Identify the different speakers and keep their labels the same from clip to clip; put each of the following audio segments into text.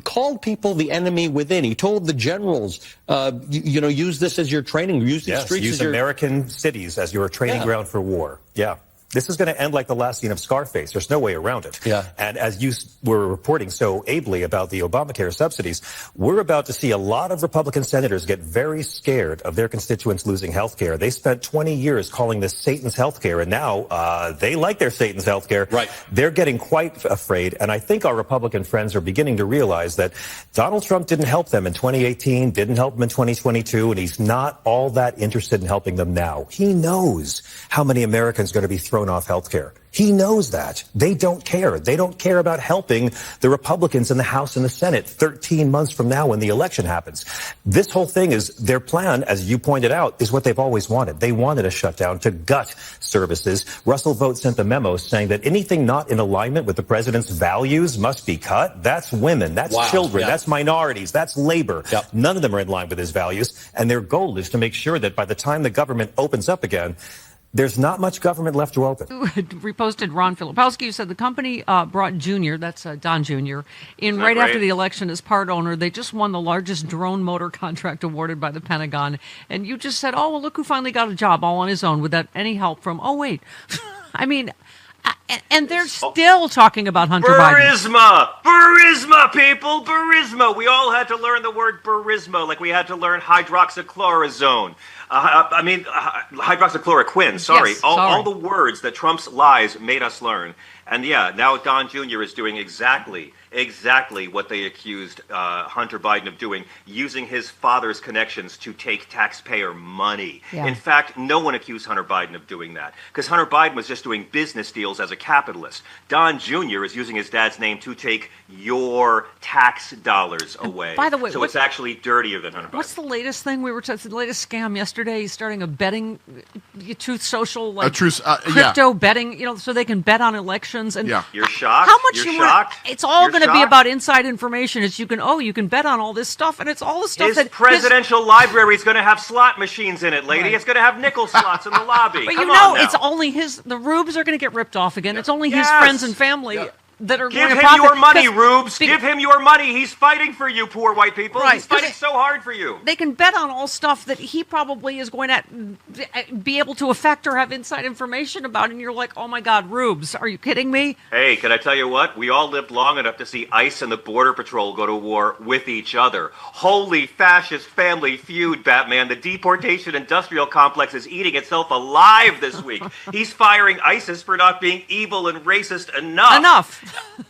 Speaker 1: called people the enemy within. He told the generals, use this as your training. Use these streets
Speaker 2: use
Speaker 1: as your...
Speaker 2: American cities as your training ground for war. Yeah. This is going to end like the last scene of Scarface. There's no way around it.
Speaker 1: Yeah.
Speaker 2: And as you were reporting so ably about the Obamacare subsidies, we're about to see a lot of Republican senators get very scared of their constituents losing health care. They spent 20 years calling this Satan's health care, and now they like their Satan's health care.
Speaker 1: Right.
Speaker 2: They're getting quite afraid, and I think our Republican friends are beginning to realize that Donald Trump didn't help them in 2018, didn't help them in 2022, and he's not all that interested in helping them now. He knows how many Americans are going to be thrown off health care. He knows that. They don't care. They don't care about helping the Republicans in the House and the Senate 13 months from now when the election happens. This whole thing is their plan, as you pointed out, is what they've always wanted. They wanted a shutdown to gut services. Russell Vought sent the memo saying that anything not in alignment with the president's values must be cut. That's women. That's children. That's minorities. That's labor. None of them are in line with his values. And their goal is to make sure that by the time the government opens up again, there's not much government left to open.
Speaker 3: Reposted Ron Filipowski, who said the company brought Jr., that's Don Jr., in right after the election as part owner. They just won the largest drone motor contract awarded by the Pentagon. And you just said, oh, well, look who finally got a job all on his own without any help from, I mean... And they're still talking about Hunter Biden.
Speaker 4: Burisma, people, burisma. We all had to learn the word burisma, like we had to learn hydroxychloroquine. Hydroxychloroquine. Sorry.
Speaker 3: Yes,
Speaker 4: all the words that Trump's lies made us learn. And yeah, now Don Jr. is doing exactly what they accused Hunter Biden of doing, using his father's connections to take taxpayer money. Yeah. In fact, no one accused Hunter Biden of doing that, because Hunter Biden was just doing business deals as a capitalist. Don Jr. is using his dad's name to take your tax dollars away.
Speaker 3: By the way,
Speaker 4: so it's actually dirtier than Hunter Biden.
Speaker 3: What's the latest thing we were the latest scam yesterday? He's starting a betting, Truth Social, crypto betting, so they can bet on elections. And
Speaker 4: you're shocked.
Speaker 3: How much
Speaker 4: you're
Speaker 3: you
Speaker 4: shocked?
Speaker 3: It's all going to be about inside information. It's you can bet on all this stuff, and it's all the stuff
Speaker 4: his presidential library is going to have slot machines in it, lady. Right. It's going to have nickel slots in the lobby.
Speaker 3: But
Speaker 4: Come on now.
Speaker 3: It's only the rubes are going to get ripped off again. It's only his friends and family. That are
Speaker 4: Give
Speaker 3: going to
Speaker 4: him
Speaker 3: profit.
Speaker 4: Your money, Rubes. Give him your money. He's fighting for you, poor white people. Right. He's fighting so hard for you.
Speaker 3: They can bet on all stuff that he probably is going to be able to affect or have inside information about. And you're like, oh, my God, Rubes, are you kidding me?
Speaker 4: Hey, can I tell you what? We all lived long enough to see ICE and the Border Patrol go to war with each other. Holy fascist family feud, Batman. The deportation industrial complex is eating itself alive this week. He's firing ISIS for not being evil and racist enough.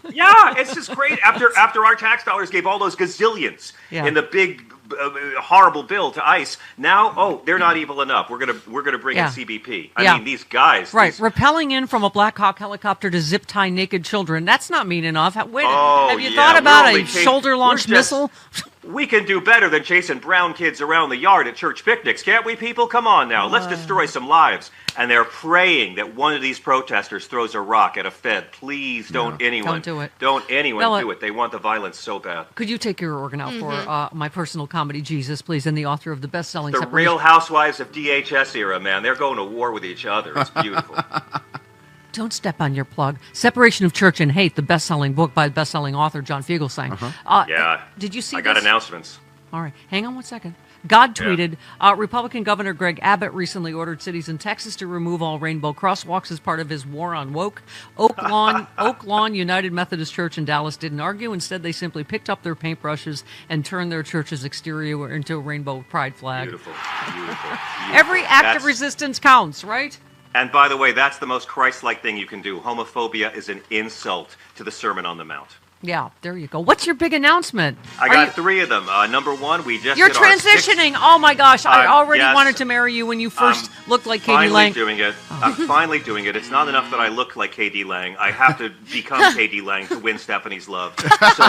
Speaker 4: Yeah, it's just great. After our tax dollars gave all those gazillions in the big horrible bill to ICE, now they're not evil enough. We're gonna bring in CBP. I mean, these guys.
Speaker 3: Right, rappelling in from a Black Hawk helicopter to zip tie naked children. That's not mean enough. Have you thought about a shoulder launched missile?
Speaker 4: We can do better than chasing brown kids around the yard at church picnics, can't we, people? Come on now. Let's destroy some lives. And they're praying that one of these protesters throws a rock at a Fed. Please don't anyone
Speaker 3: do it.
Speaker 4: Don't anyone do it. They want the violence so bad.
Speaker 3: Could you take your organ out for my personal comedy, Jesus, please, and the author of the best-selling
Speaker 4: The Real Housewives of DHS era, man. They're going to war with each other. It's beautiful.
Speaker 3: Don't step on your plug. Separation of Church and Hate, the best-selling book by the best-selling author John Fugelsang. Did you see this?
Speaker 4: I got announcements.
Speaker 3: All right. Hang on one second. God tweeted, Republican Governor Greg Abbott recently ordered cities in Texas to remove all rainbow crosswalks as part of his war on woke. Oak Lawn United Methodist Church in Dallas didn't argue. Instead, they simply picked up their paintbrushes and turned their church's exterior into a rainbow pride flag.
Speaker 4: Beautiful.
Speaker 3: Every act of resistance counts, right?
Speaker 4: And by the way, that's the most Christ-like thing you can do. Homophobia is an insult to the Sermon on the Mount.
Speaker 3: Yeah, there you go. What's your big announcement?
Speaker 4: I got three of them. Number one, we just
Speaker 3: You're transitioning. Oh, my gosh. I already wanted to marry you when you first looked like Katie Lang.
Speaker 4: I'm finally doing it. It's not enough that I look like Katie Lang. I have to become Katie Lang to win Stephanie's love. So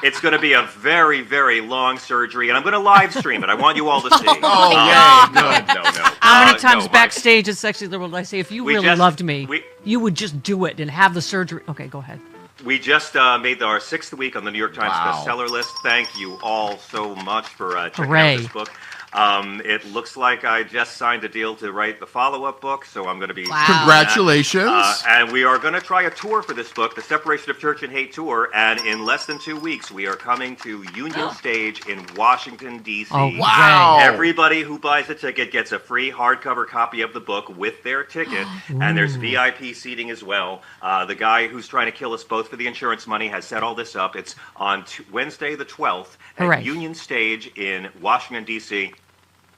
Speaker 4: it's going to be a very, very long surgery, and I'm going to live stream it. I want you all to see.
Speaker 3: No. How many times backstage at Sexy Liberal did I say, if you really loved me, you would just do it and have the surgery? Okay, go ahead.
Speaker 4: We just made our 6th week on the New York Times bestseller list. Thank you all so much for checking out this book. It looks like I just signed a deal to write the follow-up book, so I'm going to be...
Speaker 5: Wow.
Speaker 6: Congratulations.
Speaker 4: And we are going to try a tour for this book, the Separation of Church and Hate Tour, and in less than 2 weeks, we are coming to Union Stage in Washington, D.C.
Speaker 3: Oh,
Speaker 6: Wow.
Speaker 4: Everybody who buys a ticket gets a free hardcover copy of the book with their ticket, and there's VIP seating as well. The guy who's trying to kill us both for the insurance money has set all this up. It's on Wednesday the 12th at
Speaker 3: Hooray.
Speaker 4: Union Stage in Washington, D.C.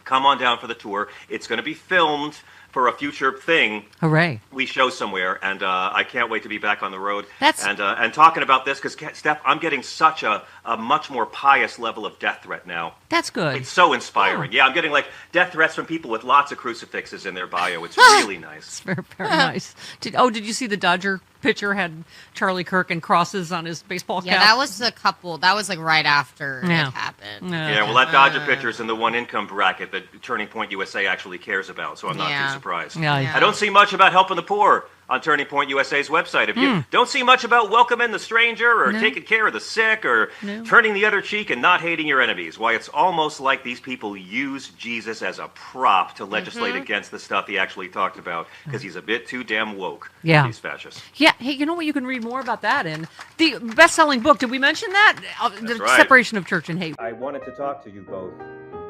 Speaker 4: Come on down for the tour. It's going to be filmed for a future thing
Speaker 3: Hooray.
Speaker 4: we show somewhere, and I can't wait to be back on the road
Speaker 3: That's-
Speaker 4: and talking about this, because Steph, I'm getting such a much more pious level of death threat now.
Speaker 3: That's good.
Speaker 4: It's so inspiring. Yeah, I'm getting like death threats from people with lots of crucifixes in their bio. It's really nice.
Speaker 3: Very, very nice. Did you see the Dodger pitcher had Charlie Kirk and crosses on his baseball cap?
Speaker 5: Yeah, that was a couple. That was like right after
Speaker 3: Yeah.
Speaker 5: it happened.
Speaker 4: Yeah, well, that Dodger pitcher's in the one income bracket that Turning Point USA actually cares about, so I'm not
Speaker 5: Yeah.
Speaker 4: too surprised.
Speaker 3: Yeah,
Speaker 4: I don't see much about helping the poor on Turning Point USA's website. If you don't see much about welcoming the stranger or taking care of the sick or turning the other cheek and not hating your enemies, why, it's almost like these people use Jesus as a prop to legislate against the stuff he actually talked about, because he's a bit too damn woke.
Speaker 3: Yeah.
Speaker 4: These fascists.
Speaker 3: Yeah. Hey, you know what? You can read more about that in the best-selling book. Did we mention that? The
Speaker 4: right.
Speaker 3: Separation of Church and Hate.
Speaker 2: I wanted to talk to you both,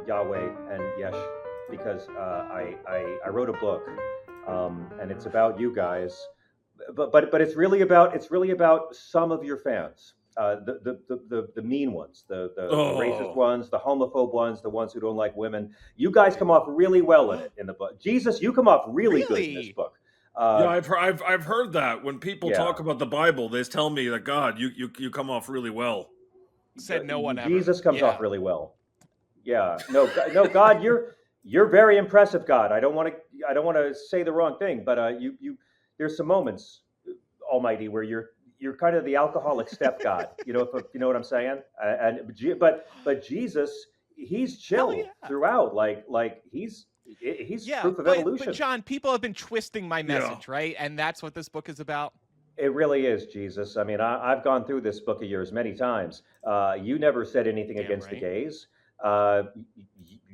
Speaker 2: Yahweh and Yesh, because I wrote a book, and it's about you guys, but it's really about some of your fans, the mean ones, the racist ones, the homophobe ones, the ones who don't like women. You guys come off really well in the book. Jesus, you come off really good in this book.
Speaker 7: Yeah, I've heard that when people talk about the Bible, they tell me that God, you come off really well.
Speaker 8: Said no one ever.
Speaker 2: Jesus comes off really well. Yeah, no, God, you're very impressive, God. I don't want to say the wrong thing, but you there's some moments, Almighty, where you're kind of the alcoholic stepgod. You know what I'm saying? But Jesus, he's chill throughout. Like he's proof of evolution.
Speaker 8: But John, people have been twisting my message, right? And that's what this book is about.
Speaker 2: It really is, Jesus. I mean, I've gone through this book of yours many times. You never said anything against the gays.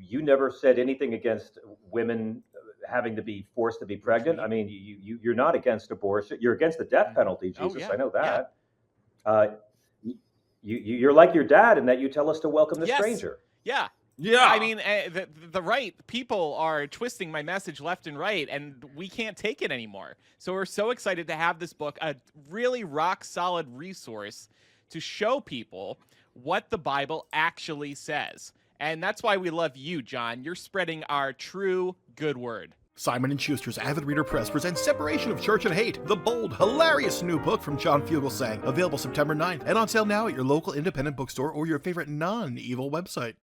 Speaker 2: You never said anything against women having to be forced to be pregnant. I mean, you're not against abortion. You're against the death penalty, Jesus. I know that. You're like your dad in that you tell us to welcome the stranger.
Speaker 8: Yeah.
Speaker 7: Yeah.
Speaker 8: I mean, the right people are twisting my message left and right, and we can't take it anymore. So we're so excited to have this book, a really rock solid resource to show people what the Bible actually says. And that's why we love you, John. You're spreading our true good word.
Speaker 6: Simon & Schuster's Avid Reader Press presents Separation of Church and Hate, the bold, hilarious new book from John Fugelsang, available September 9th and on sale now at your local independent bookstore or your favorite non-evil website.